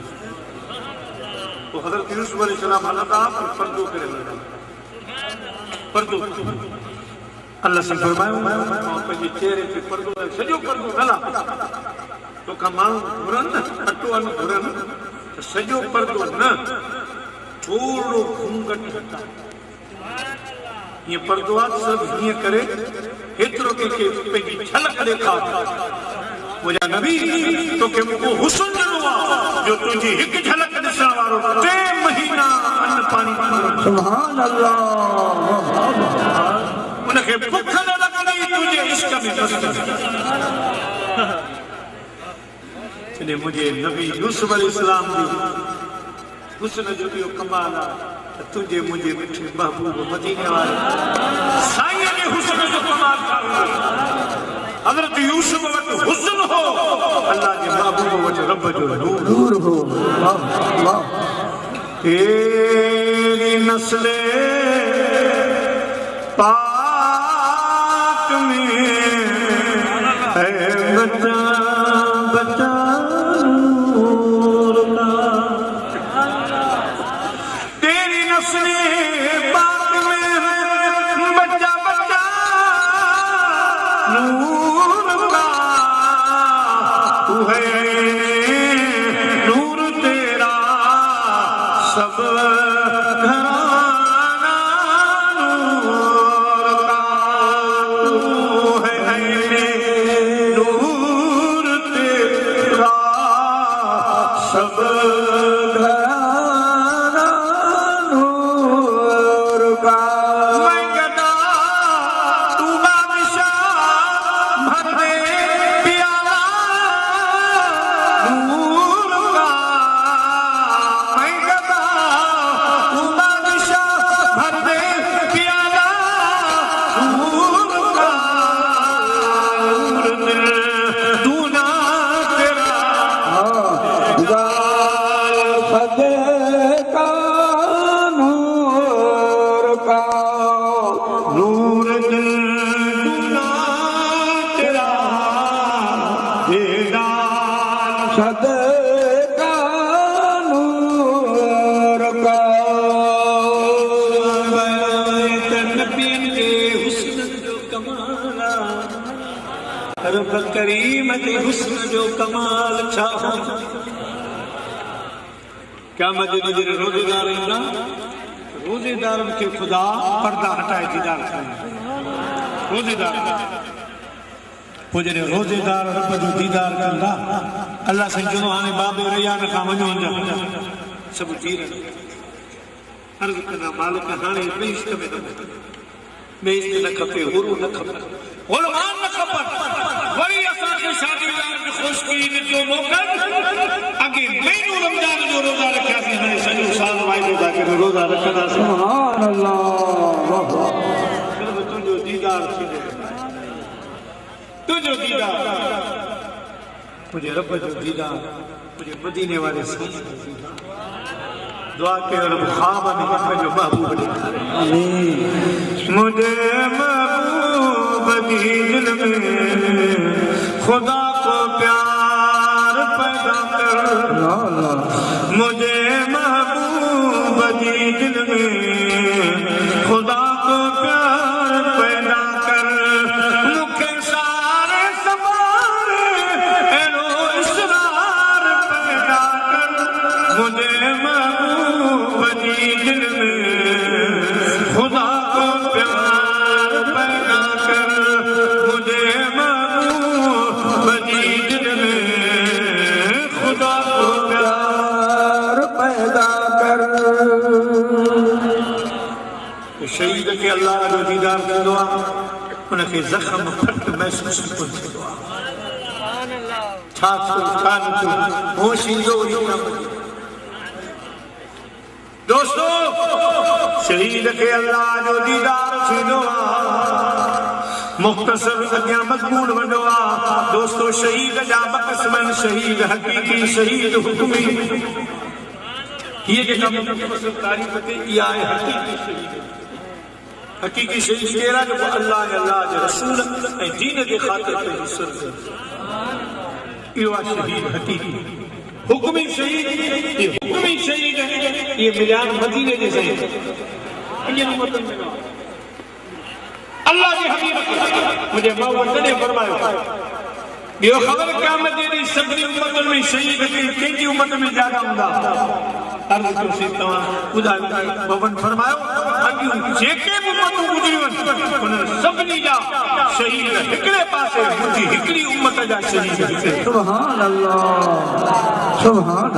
पोइ हज़रत यूसुफ अलैहिस्सलाम हलंदा पर पर्दो करे हलंदा पर्दो अल्लाह से फरमायो पंहिंजे चेहरे ते पर्दो सॼो पर्दो न ला तोखां माण्हू घुरनि अटो अन घुरनि त सॼो पर्दो न थोरो घूंघट हटा हीअं पर्दो आहे सभु हीअं करे हेतिरो कंहिंखे पंहिंजी झलक ॾेखार मुंहिंजा नबी तोखे को हुस्न ॾिनो आहे जो तुंहिंजी हिकु झलक ॾिसण वारो 3 महीना अन्न पाणी सुभान अल्लाह उनखे बुख न लॻंदी तुंहिंजे इश्क में तॾहिं मुंहिंजे नबी यूसुफ अलैहिस्सलाम जी हुस्न जो इहो कमाल आहे त तुंहिंजे मुंहिंजे मिठे महबूब मदीने वारे साईं जे हुस्न जो कमाल हज़रत यूसुफ वटि हुस्न हो अल्लाह जे महबूब वटि रब जो नूर हो अल्लाह तेरी नस्ले पाक में है बचा बचा नूर का तेरी नस्ले पाक में है बचा बचा नूर का तू है नूर तेरा सब घराना नूर का तू है नूर तेरा सब घराना नूर का मैं गदा तू बादशाह भर दे प्याला नूर का मैं गदा तू बादशाह भर दे प्याला नूर का नूर दिल दूना तेरा सदे का नूर का नूर दिल दूना तेरा दीदार सदे का नूर का नबियन के हुस्न जो कमाल रब करीम के हुस्न जो कमाल छा क़यामत जे ॾींहुं रोज़ेदार ईंदा रोजेदार के खुदा पर्दा हटाए दीदार करे रोजेदार वो जॾहिं रोजेदार रब जो दीदार कंदा अल्लाह साईं चवंदो हाणे बाबे रयान खां वञो वञा सभु थी रहियो अर्ज़ कंदा मालिक हाणे ॿिए इश्क में न ॿिए इश्क न खपे हुरू न खपे गुलमान न खपनि वरी असांखे शादीदार खे ख़ुशकी जो मोकल अॻे महीनो रमज़ान जो रोज़ा रखियासीं हाणे सॼो साल वाइदो था करे रोज़ा रखंदासीं सुभान अल्लाह सिर्फ़ु तुंहिंजो दीदार थींदो तुझो दीदार मुझे रब जो दीदार मुझे मदीने वाले साईं जो दीदार दुआ कयो रब ख्वाब में मुझे महबूब ॾेखारे आमीन मुझे महबूब दी दिल में खुदा को प्यार पैदा कर मुझे महबूब दी दिल में खुदा को प्यार पैदा कर मुखे सारे सवारे एनो इसरार पैदा कर मुझे महबूब दी दिल में खुदा को प्यार पैदा कर मुझे महबूब दी दिल में खुदा को प्यार पैदा कर शहीद के अल्लाह जो दीदार कंदो आहे उनखे ज़ख़्म फट महसूस कोन थींदो आहे छा कान थियो होश ईंदो ई न दोस्तो शहीद के अल्लाह जो दीदार थींदो आहे मुख़्तसर अॻियां मज़मून वॾो आहे दोस्तो शहीद जा ॿ क़िस्म आहिनि शहीद हक़ीक़ी शहीद हुक्मी हीअ जेका तारीफ़ ते इहा आहे हक़ीक़ी शहीद हक़ीक़ी शहीद कहिड़ा जो अल्लाह अल्लाह जे रसूल ऐं दीन जे ख़ातिर पंहिंजी सिर इहो आहे शहीद हक़ीक़ी हुक्मी शहीद ये मिलिया मदीने जे शहीद अल्लाह जे हबीब मुझे मौत ने फरमायो ॿियो ख़बर क़यामत जे ॾींहुं सभिनी उम्मतुनि में शहीद कंहिंजी उम्मत में ज्यादा हूंदा अर्ज़ कयोसीं तव्हां ॿुधायो भॻवान फरमायो अॼु जेके बि उम्मतूं गुज़रियूं आहिनि उन्हनि सभिनी जा शहीद हिकिड़े पासे मुंहिंजी हिकिड़ी उम्मत जा शहीद सुभान अल्लाह सुभान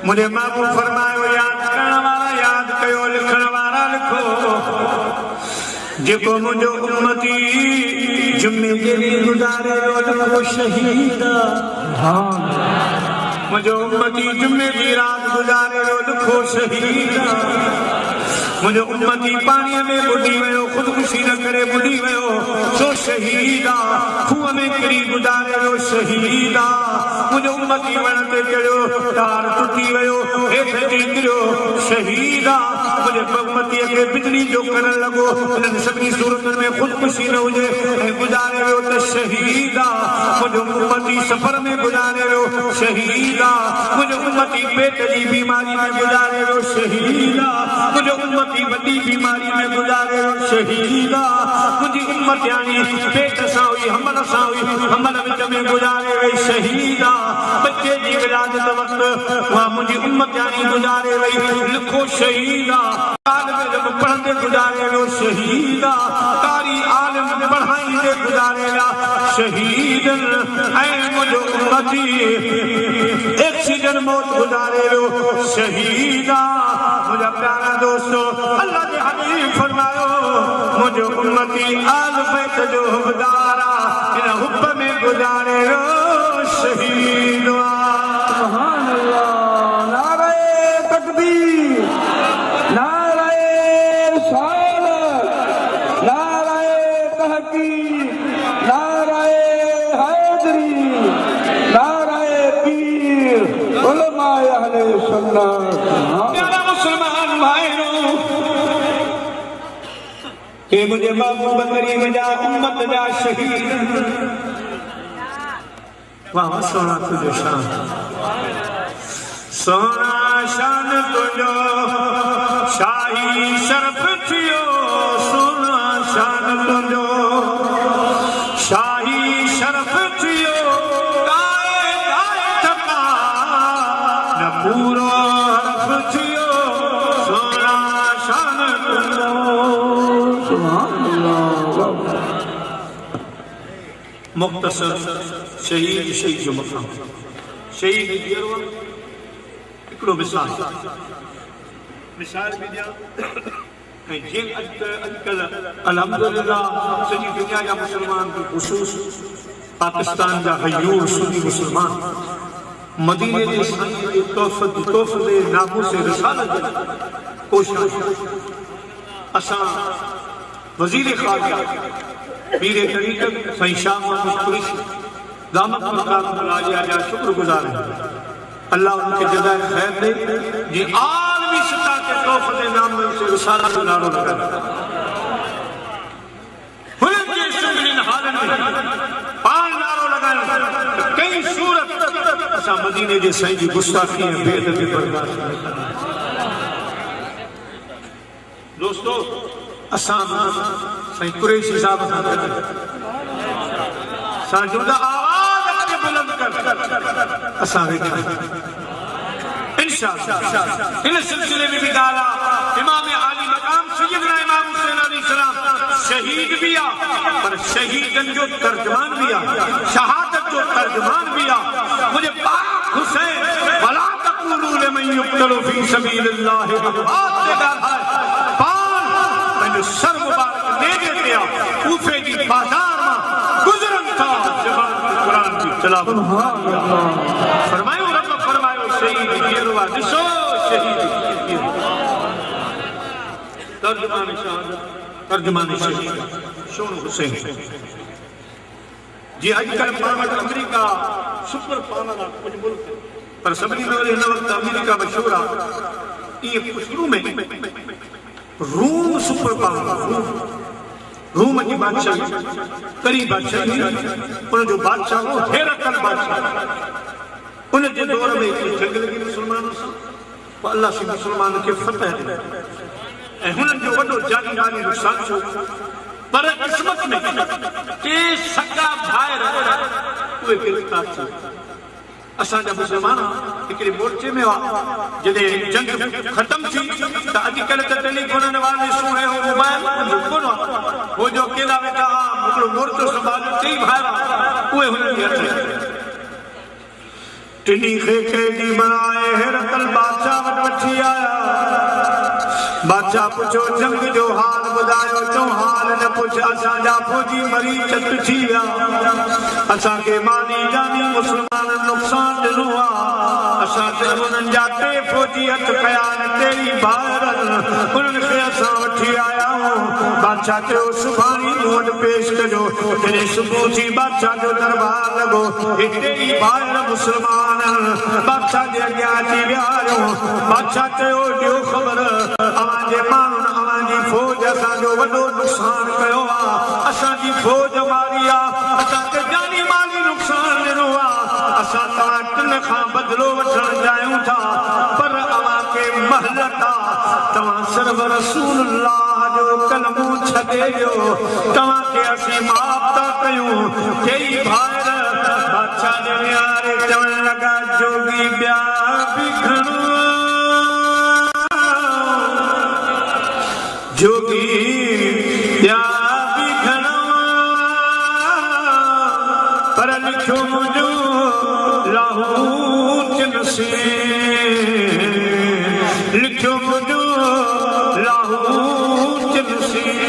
मुझे महबूब फरमायो याद करण वारा याद कयो लिखण वारा लिखो जेको मुंहिंजो उम्मती जुमे जे ॾींहुं गुज़ारे लिखो शहीद मुंहिंजो उम्मती जुमे जी राति गुज़ारे लिखो शहीद मुंहिंजो उम्मती पाणीअ में बुॾी वियो ख़ुदकुशी न करे बुॾी वियो सो शहीद आहे खूह में किरी गुज़ारे वियो शहीद आहे मुंहिंजो उम्मती वण ते चढ़ियो तार टुटी वियो हेठि अची किरियो शहीद आहे मुंहिंजे उम्मतीअ खे बिजली जो करणु लॻो हिननि सभिनी सूरतुनि में ख़ुदकुशी न हुजे ऐं गुज़ारे वियो त शहीद आहे मुंहिंजो उम्मती सफ़र में गुज़ारे वियो शहीद आहे मुंहिंजो उम्मती पेट जी बीमारी में गुज़ारे वियो शहीद आहे मुंहिंजो उम्मती वॾी बीमारी में गुज़ारे वियो शहीद आहे मुंहिंजी उम्मत यानी पेट सां हुई हमल सां हुई हमल विच में गुज़ारे वई शहीद आहे बच्चे जी विलादत वक़्तु उहा मुंहिंजी उम्मत यानी गुज़ारे वई लिखो शहीद आहे पढ़ंदे गुज़ारे वियो शहीद आहे कारी आलिम पढ़ाईंदे गुज़ारे विया शहीद ऐं मुंहिंजो उम्मती एक्सीडेंट मौत गुज़ारे वियो शहीद आहे मुंहिंजा प्यारा दोस्तो अल्लाह जे हबीब फरमायो मुंहिंजो उम्मती आल बैत जो हुबदार आहे हिन हुब में गुज़ारे वियो शहीद सुभान अल्लाह नारे तकबीर नारे रिसालत नारे तहकीक नारे हैदरी नारे पीर उलमा अहले सुन्नत प्यारा मुसलमान भाइयों के मुझे महबूब करीम जा उम्मत जा शहीद वाह सोना तुझो शान सोना शान तुझो शाही शरफ थियो सोना शान तुझो शाही शरफ थियो गाए गाए थका न पूरो हरफ थियो मुख्तसर शहीद जो मक़ाम शहीद हिकिड़ो मिसाल भी ॾियां ऐं जीअं अॼुकल्ह अल्हम्दुलिल्लाह सॼी दुनिया जा मुस्लमान ख़ुशूस पाकिस्तान जा हयूर सुन्नी मुस्लमान मदीने जे साईं जे तोहफ़े नामूस रिसालत जी कोशिश असां वज़ीर ख़ारजा पीर तरीक़त साईं शाह महमूद कुरैशी दामत मक़ामहुल आलिया जा शुक्रगुज़ार आहियूं। अल्लाह उनके जज़ाए ख़ैर दे जी आलमी सतह के तोहफ़े नामूस रिसालत जो नारो लगाए हुननि जे सिंधियुनि हालनि में पाण नारो लगाइण कई सूरत असां मदीने जे साईं जी गुस्ताखी ऐं बेअदबी बर्दाश्त न कंदासीं। दोस्तो असां साईं कुरैशी साहब सां गॾु साजूदा आवाज़ अॻिते बुलंद कर असां वेठा इंशाअल्लाह। इन सिलसिले में भी ॻाल्हि आहे इमाम आली मक़ाम सैयदना इमाम हुसैन अलैहिस्सलाम शहीद भी आ पर शहीदन जो तर्जमान भी आ शहादत जो तर्जमान भी आ। मुझे पाक हुसैन वला तक़ूलू लिमन युक़तलु फी सबीलिल्लाह अमवात से ॻाल्हि है पान मैंने सर मुबारक नेजे ते आ कूफे जी बाज़ार मां गुज़रन था ज़बान कुरान की तिलावत फरमायो रब फरमायो शहीद गिरवा ॾिसो शहीद तर्जमान शहादत तर्जमान शहीद शोन हुसैन जी अॼुकल्ह पाण वटि अमेरिका सुपर पावर आहे कुझु मुल्क पर सभिनी में वरी हिन वक़्तु अमेरिका मशहूरु आहे इएं शुरू में रूम सुपर पावर रूम जी बादशाही कड़ी बादशाही उन जो बादशाह हो हेरकल बादशाह उन जे दौर में जंग लगी मुसलमानों सां पोइ अल्लाह से मुसलमान खे फतह ॾिनी ऐं हुननि जो वॾो जानी मानी नुक़सान थियो पर क़िस्मत में के सगा भाइर उहे गिरफ़्तार थी असांजा मुसलमान हिकिड़े मोर्चे में हुआ जॾहिं जंग ख़तम थी त अॼुकल्ह त टेलीफोन वारे सुणे हो मोबाइल कोन हो जो अकेला वेठा हिकिड़ो मोर्चो संभालियो टई भाइर उहे हुननि जे हथ टिनी खे कैदी बनाए हेरकल बादशाह वटि वठी आया। बादशाह पुछो जंग जो हाल ॿुधायो चओ हाल न पुछ असांजा फौजी मरी चट थी विया असांखे मानी जानी मुस्लमान नुक़सान ॾिनो आहे असां उन्हनि जा टे फौजी हथ कया तेरी ॿार उन्हनि खे असां वठी आया आहियूं। बादशाह चयो सुभाणे मूं वटि पेश कजो जॾहिं सुबुह थी बादशाह जो दरबार लॻो हिते ई ॿार मुस्लमान बादशाह जे अॻियां अची विया बादशाह चयो ॾियो ख़बर अवांजे माण्हुनि अवांजी फौज असांजो वॾो नुक़सान कयो आहे असांजी फौज मारी आहे असांखे जानी माली नुक़सान ॾिनो आहे असां तव्हां टिन खां बदिलो वठण चाहियूं था पर अव्हांखे महलत आहे तव्हां सिर्फ़ रसूलुल्लाह जो कलमो छॾे ॾियो तव्हांखे असीं माफ़ था कयूं। कई भाइर बादशाह जे विहारे चवण लॻा जोगी ॿिया बि घणो जोगी ॿिया बि घणो पर लिखियो मुंहिंजो लाहौर नसीब लिखियो मुंहिंजो लाहौर नसीब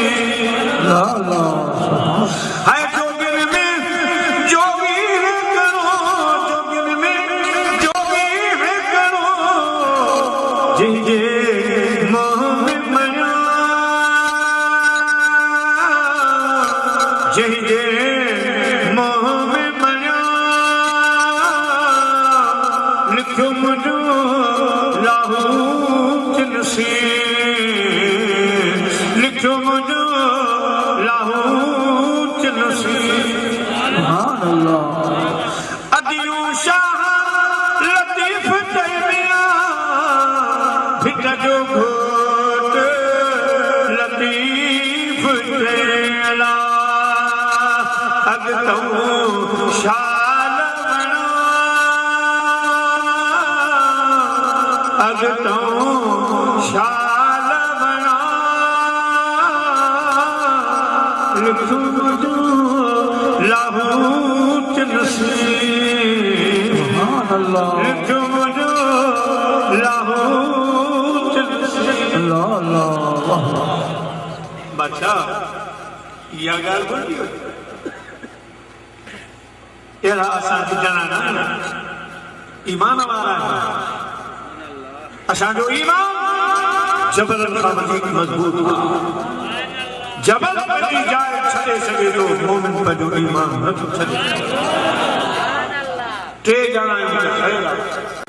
हाय जोगिन में जोगी है करो जोगिन में जोगी है करो जिंजे मोह में मया जिंजे मोह में मया लिखो मुझो लाहौर नसीब लिखो मुझो लाहौर नसीब सुभान अल्लाह अदियों शाह लतीफ तैमिया भिट जो घोट लतीफ तेला अगतों शाल बना अगतों शाल बना लिखो जो लाहौर सुभान अल्लाह तुमजो लाहू अल्लाह अल्लाह बादशाह या गाल बोली एड़ा असां जना ना ईमान वाला है असां जो ईमान जबल खां वधीक मजबूत जबल बनी जाए छड़े सके तो मोमिन पंहिंजो ईमान नथो छॾे टे ॼणा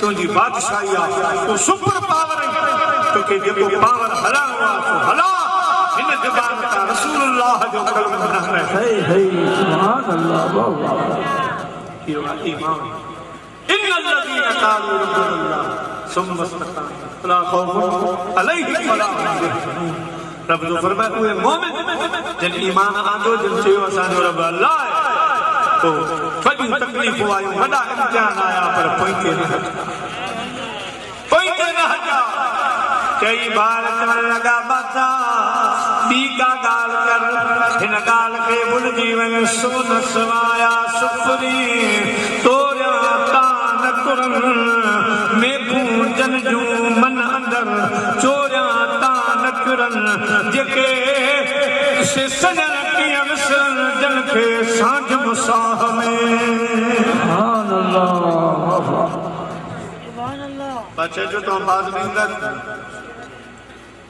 तुंहिंजी बादशाही आहे तूं सुपर पावर तोखे जेको पावर हलाइणो आहे सो हला हिन ज़बान तां रसूलुल्लाह जो कलम न रहे सुभान अल्लाह वाह इहो ईमान इन الذين قالوا ربنا الله ثم استقاموا فلا خوف عليهم ولا هم يحزنون रब जो फरमाए उहे मोमिन जिन ईमान आंदो जिन चयो असांजो रब अल्लाह आहे तो वॾियूं तकलीफ़ूं आयूं वॾा इम्तिहान आया पर पोइते न हटा कई बार चवण लॻा बाचा ॿी का ॻाल्हि कर हिन ॻाल्हि खे भुलिजी वञ सो न सवाया सुफरी तोरिया तान कुरन मेघूं जन जूं मन अंदर चोरिया तान कुरन जेके सजन कीअं विसरन जन खे सांझ मुसाह में सुभान अल्लाह बादशाह जो तो आवाज में ईंदा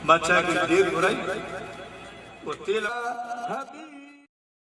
बादशाह की देर घुराई वो तेल